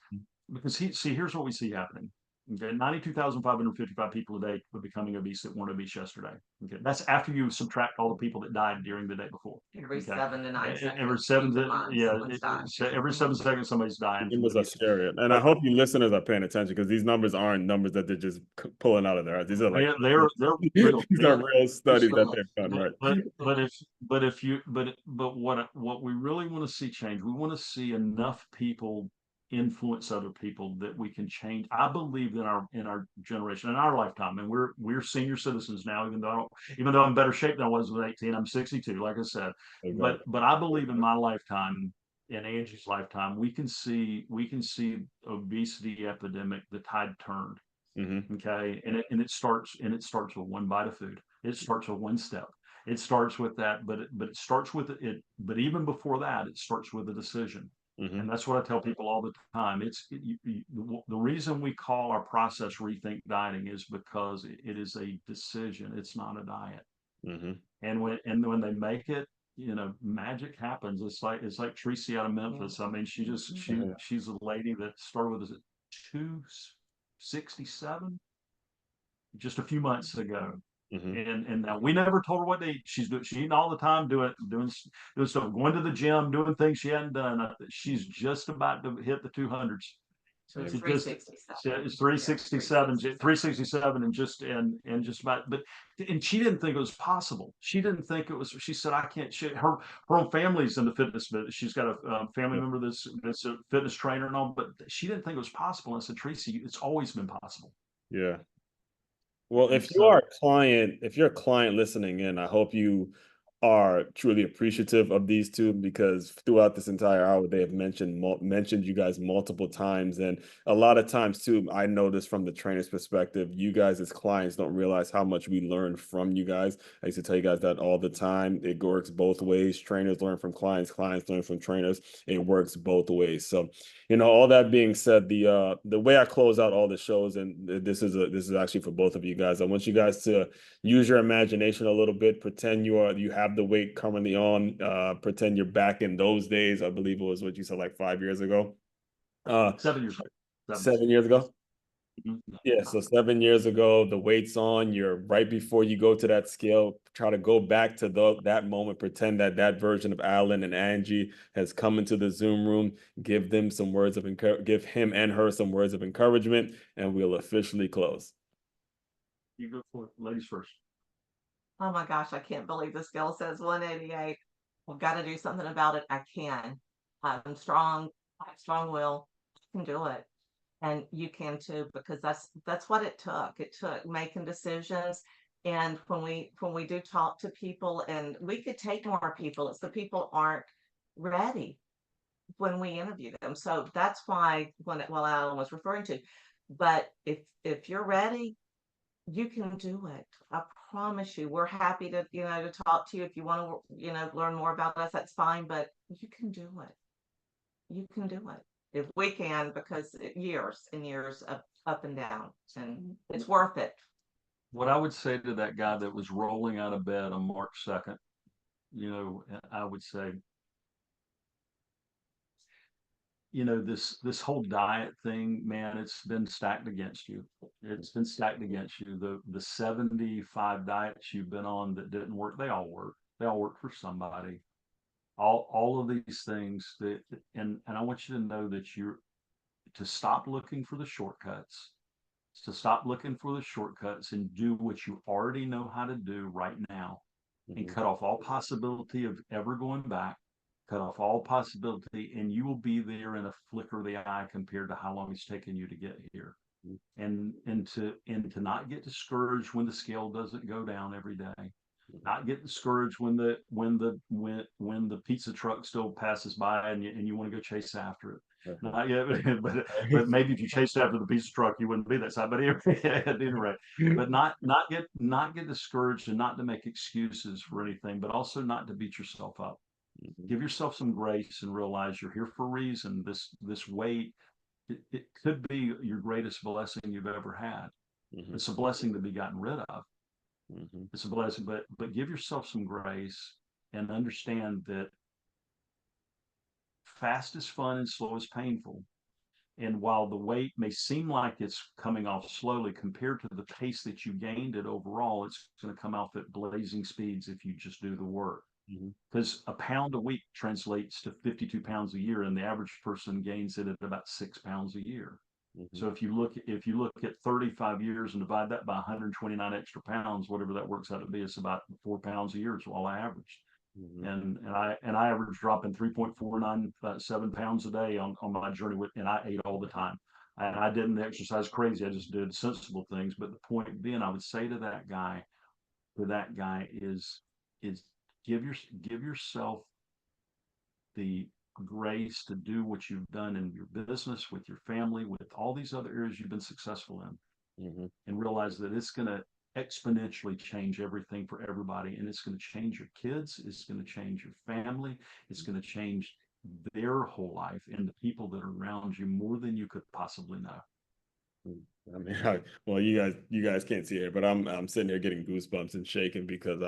because here's what we see happening. Okay, 92,555 people a day were becoming obese that weren't obese yesterday. Okay, that's after you subtract all the people that died during the day before. Every 7 to 9 seconds. Every 7 every 7 seconds somebody's dying. Numbers are scary, and I hope you listeners are paying attention, because these numbers aren't numbers that they're just pulling out of their heads. These are like they're real. These are real studies that they've done, right? But what we really want to see change, we want to see enough people influence other people that we can change. I believe in our generation, in our lifetime, and we're senior citizens now. Even though I'm in better shape than I was when 18, I'm 62, like I said. But I believe in my lifetime, in Angie's lifetime, we can see obesity epidemic, the tide turned. Okay, and it starts with one bite of food. It starts with one step. It starts with that, but it starts with it. But even before that, it starts with a decision. And that's what I tell people all the time. The reason we call our process Rethink Dieting is because it is a decision. It's not a diet. Mm-hmm. And when they make it, magic happens. It's like Tracy out of Memphis. I mean, she's a lady that started with us at 267 just a few months ago. Mm-hmm. And now we never told her what to eat. She's eating all the time, doing stuff, going to the gym, doing things she hadn't done. She's just about to hit the 200s. So it's She just 367. it's 367, 367, and just about. And she didn't think it was possible. She didn't think it was. She said, "I can't." Her own family's in the fitness business. She's got a family member that's a fitness trainer and all, but she didn't think it was possible. And I said, Tracy, it's always been possible. Yeah. Well, And if you are so, a client, if you're a client listening in, I hope you are truly appreciative of these two, because throughout this entire hour they have mentioned you guys multiple times, and a lot of times too, I know this from the trainer's perspective, you guys as clients don't realize how much we learn from you guys. I used to tell you guys that all the time. It works both ways. Trainers learn from clients, clients learn from trainers. It works both ways. So, all that being said, the way I close out all the shows, and this is actually for both of you guys. I want you guys to use your imagination a little bit. Pretend you have the weight currently on. Pretend you're back in those days. I believe it was what you said, like 5 years ago. 7 years ago. 7 years ago. Mhm. Yeah, so 7 years ago, the weight's on. You're right before you go to that scale. Try to go back to that moment. Pretend that version of Alan and Angie has come into the Zoom room. Give them some words of give him and her some words of encouragement, and we'll officially close. You go for it, ladies first. Oh my gosh, I can't believe the scale says 188. I've got to do something about it. I can. I'm strong. I have strong will. I can do it. And you can too, because that's what it took. It took making decisions. And when we do talk to people, and we could take more people, it's the people aren't ready when we interview them. So that's why well, Alan was referring to. But if you're ready, you can do it. I promise you. We're happy to talk to you. If you want to, learn more about us, that's fine, but you can do it. You can do it. If we can, because years and years of up and down, and it's worth it. What I would say to that guy that was rolling out of bed on March 2nd, I would say, this whole diet thing, man, it's been stacked against you. It's been stacked against you. The 75 diets you've been on that didn't work, they all work. They all work for somebody. All of these things and I want you to know that you're to stop looking for the shortcuts, to stop looking for the shortcuts and do what you already know how to do right now, and cut off all possibility of ever going back. Cut off all possibility, and you will be there in a flicker of the eye compared to how long it's taken you to get here. And to not get discouraged when the scale doesn't go down every day. Not get discouraged when the pizza truck still passes by and you want to go chase after it. Not yet, but maybe if you chased after the pizza truck, you wouldn't be that side. But at any rate, but not get discouraged, and not to make excuses for anything, but also not to beat yourself up. Give yourself some grace and realize you're here for a reason. This weight, it could be your greatest blessing you've ever had. It's a blessing to be gotten rid of. It's a blessing, but give yourself some grace and understand that fast is fun and slow is painful. And while the weight may seem like it's coming off slowly compared to the pace that you gained it overall, it's going to come off at blazing speeds if you just do the work. Because a pound a week translates to 52 pounds a year, and the average person gains it at about 6 pounds a year. So if you look at 35 years and divide that by 129 extra pounds, whatever that works out to be, it's about 4 pounds a year is all I averaged. And I averaged dropping 3.497 pounds a day on my journey and I ate all the time. And I didn't exercise crazy. I just did sensible things. But the point being, I would say to that guy is give yourself the grace to do what you've done in your business, with your family, with all these other areas you've been successful in, and realize that it's going to exponentially change everything for everybody. And it's going to change your kids. It's going to change your family. It's going to change their whole life and the people that are around you more than you could possibly know. I mean, well, you guys can't see it, but I'm sitting here getting goosebumps and shaking because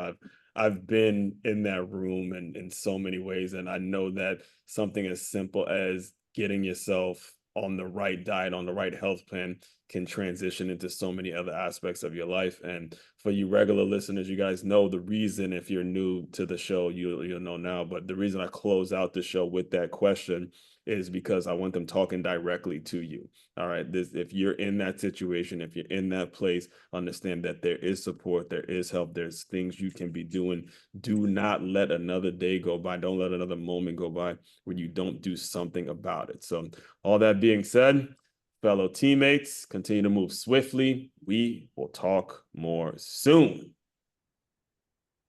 I've been in that room and in so many ways, and I know that something as simple as getting yourself on the right diet, on the right health plan, can transition into so many other aspects of your life. And for you regular listeners, you guys know the reason. If you're new to the show, you'll know now. But the reason I close out the show with that question is because I want them talking directly to you. All right. If you're in that situation, if you're in that place, understand that there is support, there is help, there's things you can be doing. Do not let another day go by. Don't let another moment go by where you don't do something about it. So, all that being said, fellow teammates, continue to move swiftly. We will talk more soon.